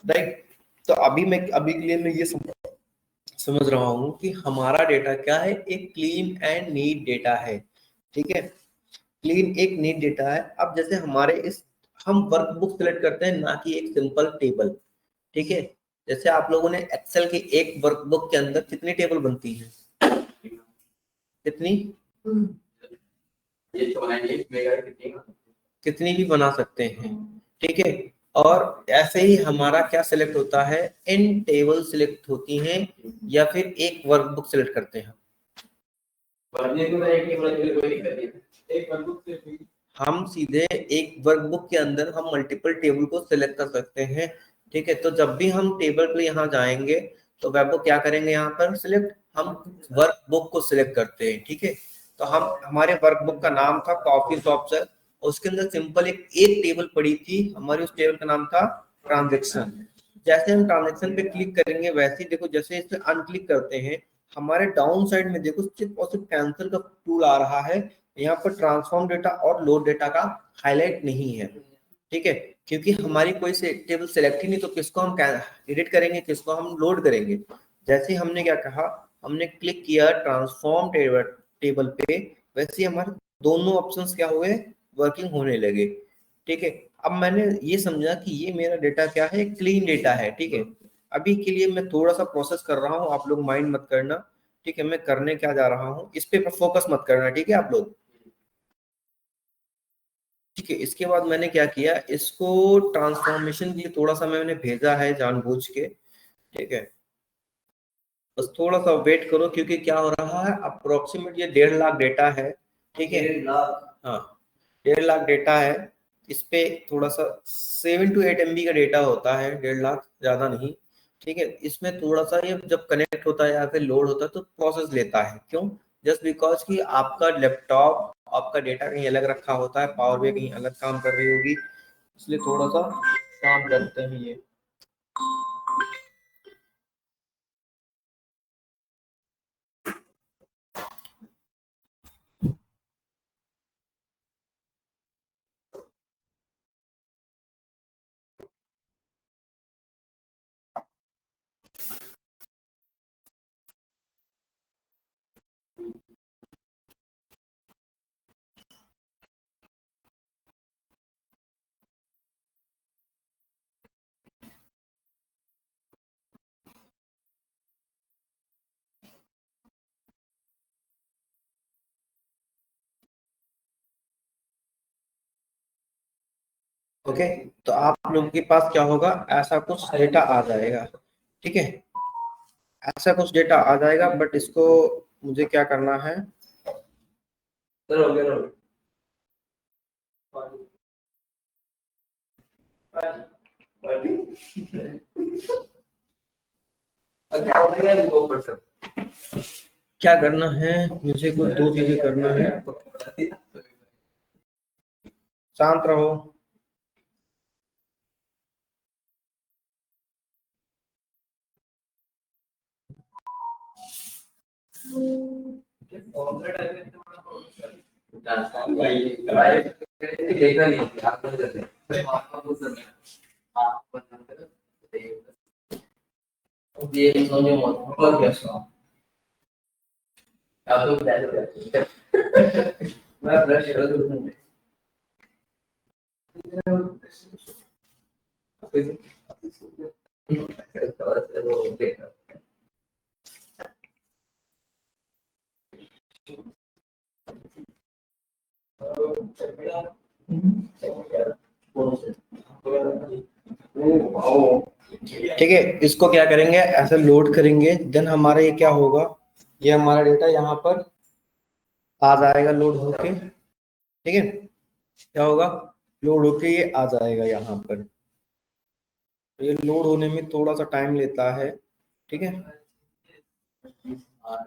Speaker 1: राइट। तो अभी के लिए मैं ये समझ रहा हूँ कि हमारा डेटा क्या है, एक क्लीन एंड नीट डेटा है, ठीक है। क्लीन एक नीट डेटा है। अब जैसे हमारे इस, हम वर्कबुक सेलेक्ट करते हैं ना कि एक सिंपल टेबल, ठीक है। जैसे आप लोगों ने एक्सेल की एक वर्कबुक के अंदर कितनी टेबल बनती है, कितनी, कितनी भी बना सकते हैं, ठीक है। और ऐसे ही हमारा क्या सिलेक्ट होता है, इन टेबल सिलेक्ट होती हैं, या फिर एक वर्कबुक सिलेक्ट करते हैं। हम सीधे एक वर्कबुक के अंदर हम मल्टीपल टेबल को सिलेक्ट कर सकते हैं, ठीक है। तो जब भी हम टेबल पे यहाँ जाएंगे तो वेब को क्या करेंगे, यहाँ पर सिलेक्ट, हम वर्कबुक को सिलेक्ट करते हैं, ठीक है। तो हम, हमारे वर्कबुक का नाम था कॉफी शॉप सर, उसके अंदर सिंपल एक टेबल पड़ी थी हमारी, उस टेबल का नाम था ट्रांजेक्शन। जैसे हम ट्रांजेक्शन पे क्लिक करेंगे, वैसे ही देखो जैसे इस पे अनक्लिक करते हैं, हमारे डाउन साइड में देखो सिर्फ और सिर्फ कैंसिल का टूल आ रहा है। यहाँ पर ट्रांसफॉर्म डेटा और लोड डेटा का हाईलाइट नहीं है, ठीक है, क्योंकि हमारी कोई से टेबल सेलेक्ट ही नहीं, तो किसको हम एडिट करेंगे, किसको हम लोड करेंगे। जैसे हमने क्या कहा, हमने क्लिक किया ट्रांसफॉर्म टेबल पे, वैसे हमारे दोनों ऑप्शंस क्या हुए, वर्किंग होने लगे, ठीक है। अब मैंने ये समझा कि ये मेरा डेटा क्या है, क्लीन डेटा है, ठीक है। अभी के लिए मैं थोड़ा सा प्रोसेस कर रहा हूँ, आप लोग माइंड मत करना, ठीक है। मैं करने क्या जा रहा हूँ, इस पे फोकस मत करना, ठीक है आप लोग, ठीक है। इसके बाद मैंने क्या किया, इसको ट्रांसफॉर्मेशन के लिए थोड़ा सा मैंने भेजा है जानबूझ के, ठीक है। बस थोड़ा सा वेट करो, क्योंकि क्या हो रहा है, अप्रोक्सीमेट ये 1.5 लाख डेटा है, ठीक है। हाँ, 1.5 लाख डेटा है। इस पे थोड़ा सा 7 to 8 MB का डेटा होता है, 1.5 लाख, ज्यादा नहीं, ठीक है। इसमें थोड़ा सा ये जब कनेक्ट होता है या फिर लोड होता है तो प्रोसेस लेता है, क्यों, जस्ट बिकॉज कि आपका लैपटॉप, आपका डेटा कहीं अलग रखा होता है, पावर भी कहीं अलग काम कर रही होगी, इसलिए थोड़ा सा काम करते हैं ये। ओके, तो आप लोगों के पास क्या होगा, ऐसा कुछ डेटा आ जाएगा, ठीक है। ऐसा कुछ डेटा आ जाएगा, बट इसको मुझे क्या करना है, क्या करना है, मुझे कुछ 2 चीजें करना है, शांत रहो।
Speaker 2: देखना नहीं है आप कर देते हैं आपका कुछ नहीं आप बनाते ये समझो मत और क्या सुनो आप तो बता दो मैं ब्रश कर दूं
Speaker 1: ठीक है, इसको क्या करेंगे, ऐसे लोड करेंगे, देन हमारा ये क्या होगा, ये हमारा डेटा यहाँ पर आ जाएगा लोड होके। ठीक है, क्या होगा, लोड होके ये आ जाएगा यहाँ पर। ये लोड होने में थोड़ा सा टाइम लेता है। ठीक है,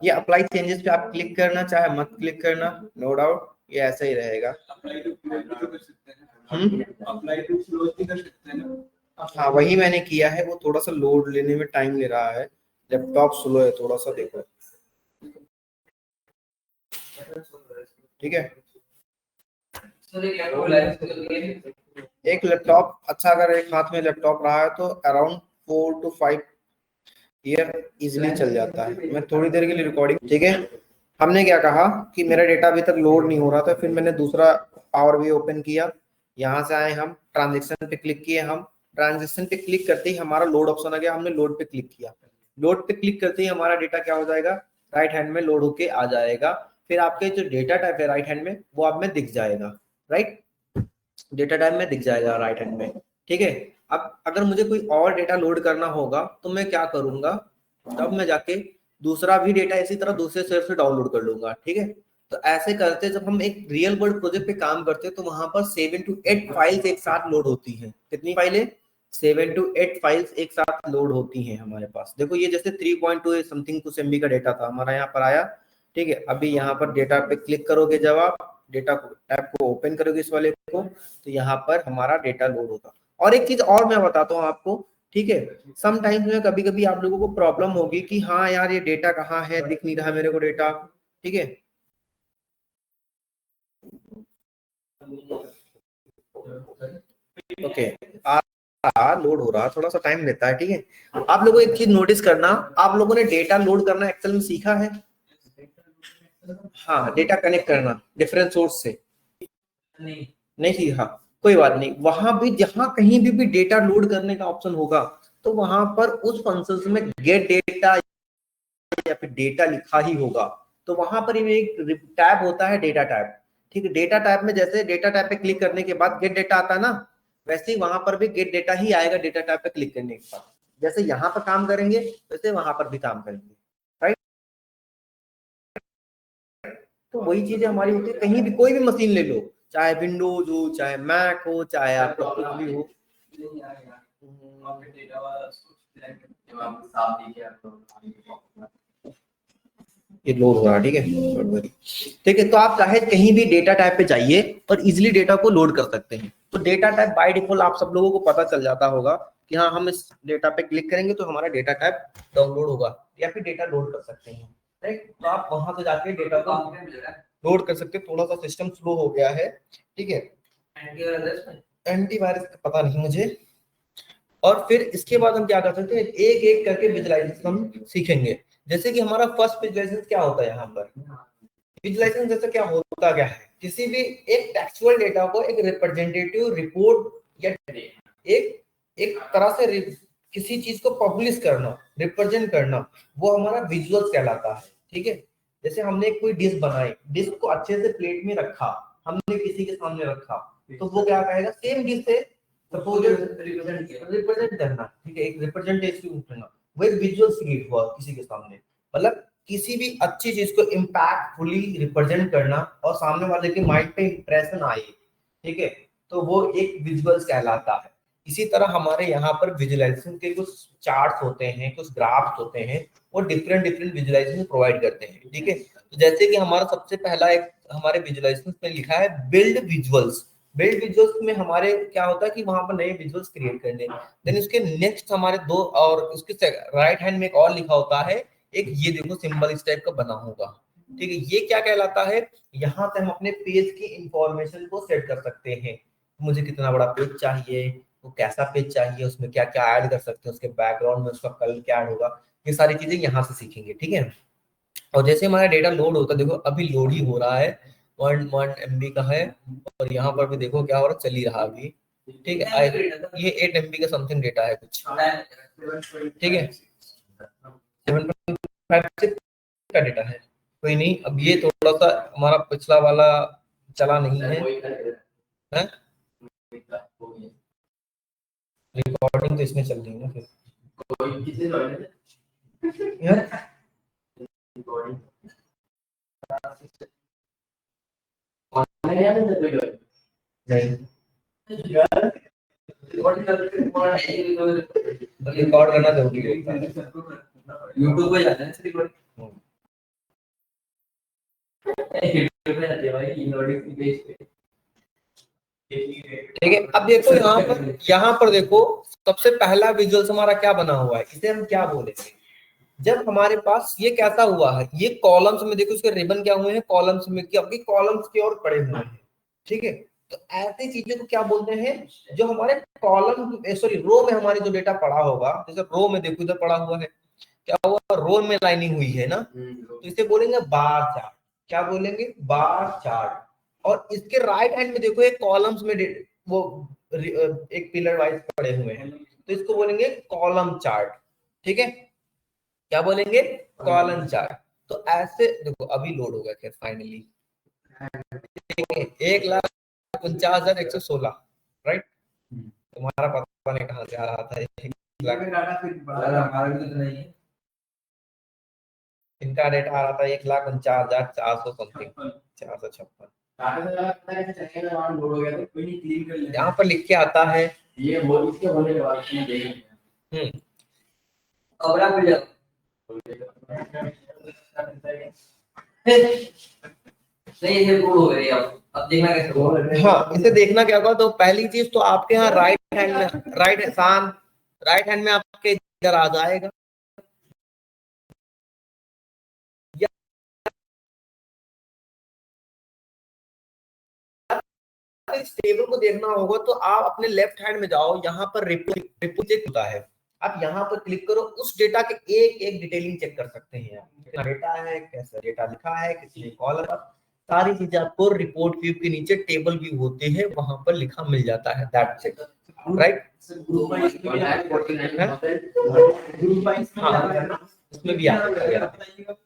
Speaker 1: ये अप्लाई चेंजेस पे आप क्लिक करना चाहे मत क्लिक करना, नो डाउट ये ऐसा ही रहेगा।
Speaker 2: अप्लाई टू क्लोज भी कर सकते हैं।
Speaker 1: हाँ वही मैंने किया है, वो थोड़ा सा लोड लेने में टाइम ले रहा है, लैपटॉप स्लो है थोड़ा सा, देखो। ठीक है, एक लैपटॉप अच्छा, अगर एक हाथ में लैपटॉप रहा है तो अराउंड 4 to 5 ईयर इजिली चल जाता है। मैं थोड़ी देर के लिए रिकॉर्डिंग, ठीक है, हमने क्या कहा कि मेरा डेटा अभी तक लोड नहीं हो रहा था, फिर मैंने दूसरा पावर भी ओपन किया, यहाँ से आए हम ट्रांजेक्शन पे क्लिक किए, हम ट्रांजेक्शन पे क्लिक करते ही हमारा लोड ऑप्शन आ गया, हमने लोड पे क्लिक किया, लोड पे क्लिक करते ही हमारा डेटा क्या हो जाएगा, राइट हैंड में लोड होके आ जाएगा। फिर आपके जो डेटा टाइप है राइट हैंड में वो आप में दिख जाएगा, राइट, डेटा टाइप में दिख जाएगा राइट हैंड में। ठीक है, अब अगर मुझे कोई और डेटा लोड करना होगा तो मैं क्या करूंगा, तब मैं जाके दूसरा भी डेटा इसी तरह दूसरे सर्वर से डाउनलोड कर लूंगा। ठीक है, तो ऐसे करते जब हम एक रियल वर्ल्ड प्रोजेक्ट पे काम करते हैं तो वहां पर 7 to 8 फाइल्स एक साथ लोड होती हैं। कितनी फाइलें, 7 to 8 फाइल्स एक साथ लोड होती हैं हमारे पास। देखो ये जैसे 3.2 समथिंग कुछ MB का डेटा था हमारा यहाँ पर आया। ठीक है, अभी यहाँ पर डेटा पे क्लिक करोगे, जब आप डेटा को टैब को ओपन करोगे इस वाले को, तो यहाँ पर हमारा डेटा लोड होगा। और एक चीज और मैं बताता हूँ आपको, ठीक है, समटाइम्स में कभी कभी आप लोगों को प्रॉब्लम होगी कि हाँ यार ये डेटा कहाँ है, दिख नहीं रहा मेरे को डेटा। ठीक है, ओके, लोड हो रहा, थोड़ा सा टाइम लेता है। ठीक है, आप लोगों को एक चीज नोटिस करना, आप लोगों ने डेटा लोड करना एक्सेल में सीखा है? हाँ, डेटा कनेक्ट करना डिफरेंट सोर्स से नहीं सीखा, कोई बात नहीं। वहां भी जहां कहीं भी डेटा लोड करने का ऑप्शन होगा तो वहां पर उस फंक्शन में गेट डेटा या फिर डेटा लिखा ही होगा। तो वहां पर एक टैब होता है डेटा टैब। ठीक है, डेटा टैब में जैसे डेटा टैब पे क्लिक करने के बाद गेट डेटा आता है ना, वैसे ही वहां पर भी गेट डेटा ही आएगा डेटा टैब पे क्लिक करने के बाद। जैसे यहाँ पर काम करेंगे वैसे वहां पर भी काम करेंगे, राइट। तो वही चीजें हमारी होती है, कहीं भी कोई भी मशीन ले लो, चाहे विंडोज हो, चाहे मैक हो, चाहे आपका कुछ भी हो। ये लोड हो रहा है, ठीक है, ठीक है। तो आप चाहे कहीं भी डेटा टाइप पे जाइए और इजिली डेटा को लोड कर सकते हैं। तो डेटा टाइप बाय डिफॉल्ट आप सब लोगों को पता चल जाता होगा कि हाँ हम इस डेटा पे क्लिक करेंगे तो हमारा डेटा टाइप डाउनलोड होगा या फिर डेटा लोड कर सकते हैं, राइट। तो आप वहां से जाके डेटा को लोड कर सकते हैं। थोड़ा सा सिस्टम स्लो हो गया है, ठीक है, एंटीवायरस का पता नहीं मुझे। और फिर इसके बाद हम क्या कर सकते हैं, एक एक करके विजुअलाइजेशन हम सीखेंगे। जैसे कि हमारा फर्स्ट विजुअलाइजेशन क्या होता है, यहाँ पर विजुअलाइजेशन जैसे क्या होता क्या है, किसी भी एक टेक्सचुअल डेटा को एक रिप्रेजेंटेटिव रिपोर्ट या एक तरह से किसी चीज को पब्लिश करना, रिप्रेजेंट करना, वो हमारा विजुअल्स कहलाता है। ठीक है, जैसे हमने कोई डिश बनाई, डिश को अच्छे से प्लेट में रखा, हमने किसी के सामने रखा, तो वो क्या कहेगा, सेम डिश से सपोज रिप्रेजेंट करना, ठीक है, एक रिप्रेजेंटेशन करना, वो एक विजुअल क्रिएट हुआ किसी के सामने। मतलब किसी भी अच्छी चीज को इम्पैक्टफुली रिप्रेजेंट करना और सामने वाले के माइंड पे इंप्रेशन आए, ठीक है, तो वो एक विजुअल्स कहलाता है। इसी तरह हमारे यहाँ पर विजुअलाइजेशन के कुछ चार्ट्स होते हैं, कुछ ग्राफ्स होते हैं, वो डिफरेंट डिफरेंट विजुअलाइजेशन प्रोवाइड करते हैं। ठीक है, तो जैसे कि हमारा सबसे पहला एक हमारे विजुअलाइजेशन में लिखा है बिल्ड विजुअल्स। बिल्ड विजुअल्स में हमारे क्या होता है कि वहां पर नए विजुअल्स क्रिएट करने, देन उसके नेक्स्ट हमारे दो, और उसके राइट हैंड में एक और लिखा होता है, एक ये देखो सिंबल इस टाइप का बना होगा, ठीक है, ये क्या कहलाता है, यहाँ पे हम अपने पेज की इंफॉर्मेशन को सेट कर सकते हैं, मुझे कितना बड़ा पेज चाहिए, वो कैसा पेज चाहिए, उसमें क्या क्या ऐड कर सकते हैं, उसके बैकग्राउंड में उसका कलर क्या ऐड होगा, ये सारी चीजें यहाँ से सीखेंगे। ठीक है, और जैसे हमारा डेटा लोड होता है, देखो अभी लोड ही हो रहा है, 1 MB का है, और यहाँ पर भी देखो क्या हो रहा है, चल ही रहा अभी। ठीक है, ये 8 MB का समथिंग डेटा है कुछ। ठीक है, 7.56 का डेटा है, कोई नहीं। अब ये थोड़ा सा हमारा पिछला वाला चला नहीं है, रिकॉर्डिंग तो इसमें चल रही है ना फिर। रिकॉर्ड करना जरूरी होता है,
Speaker 2: यूट्यूब पे जाते हैं
Speaker 1: ठीक है। अब देखो यहाँ पर देखो सबसे पहला विजुअल्स हमारा क्या बना हुआ है, इसे हम क्या बोलेंगे, जब हमारे पास ये कैसा हुआ है, ये कॉलम्स में देखो, उसके रिबन क्या हुए हैं, कॉलम्स में की आपकी कॉलम्स की ओर पड़े हुए हैं। ठीक है, तो ऐसी चीजों को क्या बोलते हैं, जो हमारे कॉलम सॉरी रो में हमारे जो डेटा पड़ा होगा, जैसे रो में देखो इधर पड़ा हुआ है, क्या हुआ, रो में लाइनिंग हुई है ना, तो इसे बोलेंगे बार चार्ट। क्या बोलेंगे, बार चार्ट। और इसके राइट हैंड में देखो एक कॉलम्स में वो एक पिलर वाइज पड़े हुए हैं, तो इसको बोलेंगे कॉलम चार्ट। ठीक है, क्या बोलेंगे, कॉलम चार्ट। तो ऐसे देखो अभी लोड होगा खैर फाइनली, 1,49,116, राइट। तुम्हारा पता नहीं कहाँ से आ रहा था, 1,00,000 इनका डेटा आ रहा था 1,49,400 समथिंग, 456। यहाँ पर लिख के आता है
Speaker 2: ये इसके होने के बाद
Speaker 1: नहीं ये प्रूव हो गई, अब देखना कैसे होगा। हाँ, इसे देखना क्या होगा, तो पहली चीज तो आपके यहाँ राइट हैंड में, राइट हैंड में आपके इधर आ जाएगा, इस टेबल को देखना होगा तो आप अपने लेफ्ट हैंड में जाओ, यहाँ पर रिपोर्ट चेक होता है, आप यहाँ पर क्लिक करो, उस डेटा के एक एक डिटेलिंग चेक कर सकते हैं आप, कितना डेटा है, कैसा डेटा लिखा है, कितने कॉलम, सारी चीजें आपको रिपोर्ट व्यू के नीचे टेबल व्यू होते हैं वहां पर लिखा मिल जाता है, दैट्स इट, राइट। उसमें भी आता है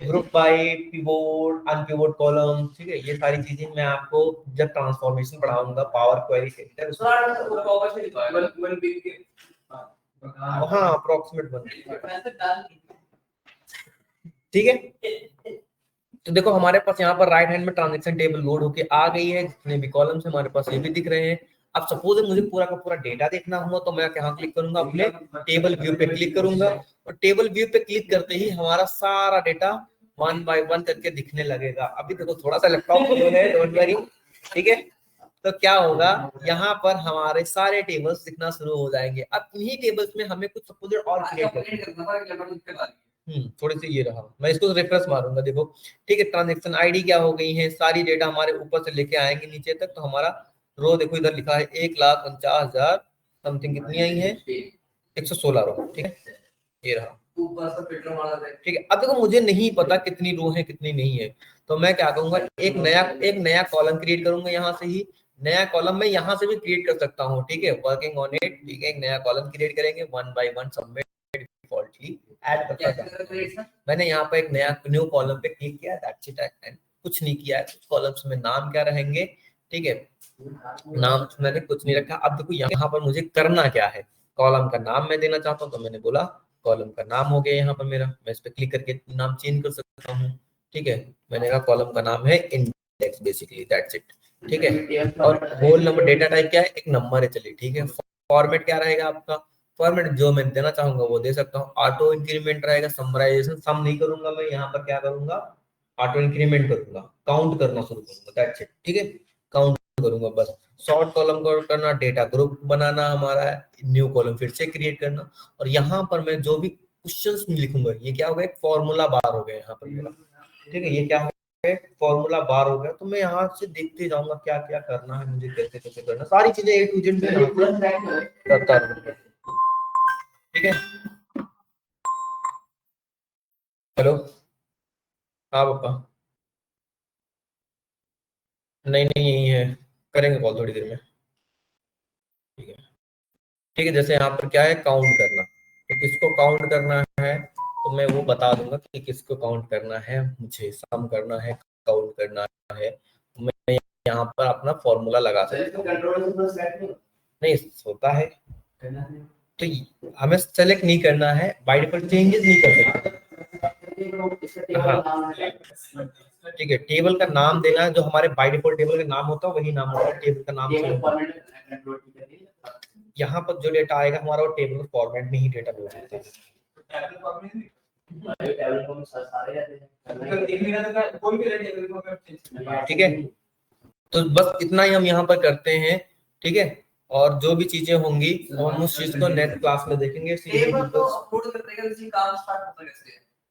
Speaker 1: ग्रुप बाय पिवोट, अनपिवोट कॉलम। ठीक है, ये सारी चीजें मैं आपको जब ट्रांसफॉर्मेशन पढ़ाऊंगा पावर क्वेरी सेक्टर, हाँ अप्रोक्सीमेट 1। ठीक है, तो देखो हमारे पास यहाँ पर राइट हैंड में ट्रांजैक्शन टेबल लोड होके आ गई है, जितने भी कॉलम्स हमारे पास ये भी दिख रहे हैं। अब सपोज मुझे पूरा का पूरा डेटा देखना हुआ तो मैं यहाँ क्लिक करूंगा, अपने टेबल व्यू पे क्लिक करूंगा, और टेबल व्यू पे क्लिक करते ही हमारा सारा डेटा 1 बाय 1 करके दिखने लगेगा। अभी देखो थोड़ा सा लैपटॉप है, डोंट वरी। ठीक है, तो क्या होगा, यहाँ पर हमारे सारे टेबल्स दिखना शुरू हो जाएंगे। अब इन्हीं टेबल्स में हमें कुछ सपोज और क्रिएट करना है, थोड़ी सी ये रहा, मैं इसको रिफ्रेश मारूंगा, देखो। ठीक है, ट्रांजैक्शन आईडी क्या हो गई है, सारी डेटा हमारे ऊपर से लेके आएंगे नीचे तक, तो हमारा रो देखो इधर लिखा है 1,49,000 समथिंग, कितनी आई है, 116 रो। ठीक है, ये रहा ऊपर से पेट्रोल वाला। ठीक है, अब देखो मुझे नहीं पता कितनी रो है कितनी नहीं है, तो मैं क्या करूंगा, एक नया कॉलम क्रिएट करूंगा, यहाँ से ही नया कॉलम मैं यहाँ से भी क्रिएट कर सकता हूँ। ठीक है, वर्किंग ऑन इट। ठीक है, एक नया कॉलम क्रिएट करेंगे, 1 बाय 1 सबमिट डिफॉल्टली ऐड करता है। मैंने यहाँ पर एक नया न्यू कॉलम पे क्लिक किया, दैट्स इट, एंड कुछ नहीं किया है। कुछ कॉलम्स में नाम क्या रहेंगे, ठीक है, नाम मैंने कुछ नहीं रखा। अब देखो यहाँ पर मुझे करना क्या है, कॉलम का नाम मैं देना चाहता हूँ, तो मैंने बोला कॉलम का नाम हो गया यहाँ पर मेरा, मैं इस पे क्लिक करके नाम चेंज कर सकता हूँ। ठीक है, मैंने कहा कॉलम का नाम है इंडेक्स, बेसिकली दैट्स इट। ठीक है, और होल नंबर, डेटा टाइप क्या है, एक नंबर है, चलिए ठीक है। फॉर्मेट क्या रहेगा आपका, फॉर्मेट जो मैं देना चाहूंगा वो दे सकता हूँ। ऑटो इंक्रीमेंट रहेगा, समराइजेशन सम नहीं करूंगा मैं, यहाँ पर क्या करूंगा, ऑटो इंक्रीमेंट करूंगा, काउंट करना शुरू करूंगा, दैट्स इट। ठीक है, काउंट करूंगा बस। शॉर्ट कॉलम को करना, डेटा ग्रुप बनाना हमारा, न्यू कॉलम फिर से क्रिएट करना, और यहाँ पर मैं जो भी क्वेश्चंस लिखूंगा, ये क्या हो गया, एक फॉर्मूला बार हो गया यहाँ पर मेरा। ठीक है, ये क्या है, फॉर्मूला बार हो गया। तो मैं यहाँ से देखते जाऊंगा क्या क्या करना है मुझे, कैसे कैसे करना, सारी चीजें A to Z करता रहूंगा। ठीक है, हेलो, हाँ पापा, नहीं नहीं यही है, करेंगे कॉल थोड़ी देर में। ठीक है, ठीक है, जैसे यहाँ पर क्या है, काउंट करना, तो किसको काउंट करना है तो मैं वो बता दूंगा कि किसको काउंट करना है, मुझे सम करना है, काउंट करना है। मैं यहाँ पर अपना फॉर्मूला लगा सकता हूँ, नहीं होता है, तो हमें सेलेक्ट नहीं करना है, बाय डिफॉल्ट चेंजेस नहीं कर सकते। हाँ, ठीक है, टेबल का नाम देना है, जो हमारे बाय डिफॉल्ट टेबल का नाम होता है वही नाम होता है, टेबल का नाम यहाँ पर जो डेटा आएगा हमारा, वो टेबल फॉर्मेट में ही डेटा लोड होता है। ठीक है, तो बस इतना ही हम यहाँ पर करते हैं। ठीक है, और जो भी चीजें होंगी वो हम उस चीज को नेक्स्ट क्लास में देखेंगे।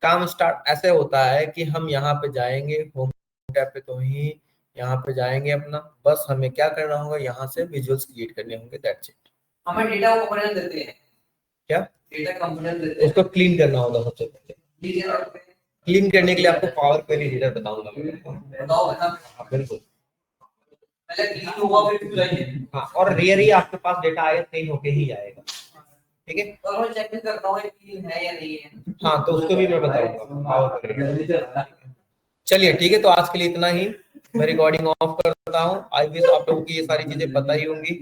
Speaker 1: काम स्टार्ट ऐसे होता है कि हम यहाँ पे जाएंगे होम टैब पे, तो ही यहाँ पे जाएंगे अपना, बस हमें क्या करना होगा, यहाँ से विजुअल्स क्रिएट करने होंगे, दैट्स इट। हमें डेटा कंपोनेंट देते हैं, क्या डेटा कंपोनेंट देते हैं, उसको क्लीन करना होगा सबसे पहले। क्लीन करने के लिए आपको पावर क्वेरी एडिटर बताऊंगा, बिल्कुल। पहले क्लीन होगा फिर चाहिए, हाँ, और रेयर ही आपके पास डेटा आएगा, क्लीन होके ही आएगा। ठीक है, और मैं चेक करता हूं क्लीन है या नहीं है, हाँ, तो उसको भी मैं बताऊंगा पावर क्वेरी। चलिए ठीक है, तो आज के लिए इतना ही, मैं रिकॉर्डिंग ऑफ करता हूँ। आई विश आप लोगों की ये सारी चीजें पता ही होंगी।